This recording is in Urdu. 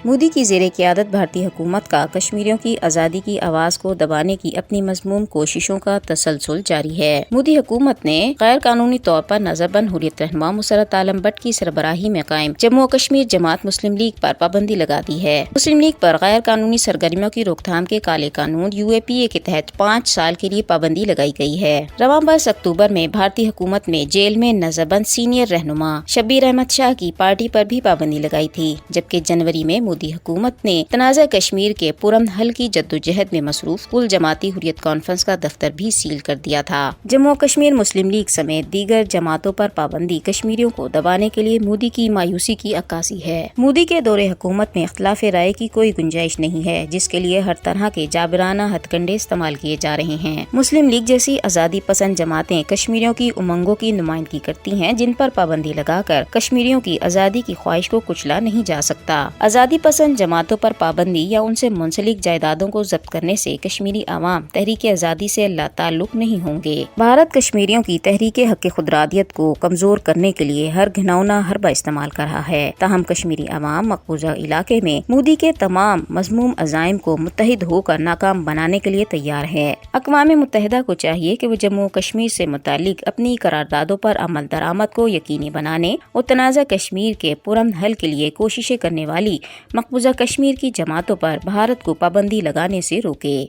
مودی کی زیر قیادت بھارتی حکومت کا کشمیریوں کی آزادی کی آواز کو دبانے کی اپنی مذموم کوششوں کا تسلسل جاری ہے۔ مودی حکومت نے غیر قانونی طور پر نظر بند حریت رہنما مسرت عالم بٹ کی سربراہی میں قائم جموں و کشمیر جماعت مسلم لیگ پر پابندی لگا دی ہے۔ مسلم لیگ پر غیر قانونی سرگرمیوں کی روک تھام کے کالے قانون UAPA کے تحت 5 سال کے لیے پابندی لگائی گئی ہے۔ رواں برس اکتوبر میں بھارتی حکومت میں جیل میں نظر بند سینئر رہنما شبیر احمد شاہ کی پارٹی پر بھی پابندی لگائی تھی، جبکہ جنوری میں مودی حکومت نے تنازع کشمیر کے پرامن حل کی جدوجہد میں مصروف کل جماعتی حریت کانفرنس کا دفتر بھی سیل کر دیا تھا۔ جموں و کشمیر مسلم لیگ سمیت دیگر جماعتوں پر پابندی کشمیریوں کو دبانے کے لیے مودی کی مایوسی کی عکاسی ہے۔ مودی کے دور حکومت میں اختلاف رائے کی کوئی گنجائش نہیں ہے، جس کے لیے ہر طرح کے جابرانہ ہتھ کنڈے استعمال کیے جا رہے ہیں۔ مسلم لیگ جیسی آزادی پسند جماعتیں کشمیریوں کی امنگوں کی نمائندگی کرتی ہیں، جن پر پابندی لگا کر کشمیریوں کی آزادی کی خواہش کو کچلا نہیں جا سکتا۔ آزادی پسند جماعتوں پر پابندی یا ان سے منسلک جائیدادوں کو ضبط کرنے سے کشمیری عوام تحریک آزادی سے لا تعلق نہیں ہوں گے۔ بھارت کشمیریوں کی تحریک حق خودارادیت کو کمزور کرنے کے لیے ہر گھناؤنا حربہ استعمال کر رہا ہے، تاہم کشمیری عوام مقبوضہ علاقے میں مودی کے تمام مذموم عزائم کو متحد ہو کر ناکام بنانے کے لیے تیار ہے۔ اقوام متحدہ کو چاہیے کہ وہ جموں و کشمیر سے متعلق اپنی قراردادوں پر عمل درآمد کو یقینی بنانے اور تنازع کشمیر کے پرامن حل کے لیے کوششیں کرنے والی مقبوضہ کشمیر کی جماعتوں پر بھارت کو پابندی لگانے سے روکے۔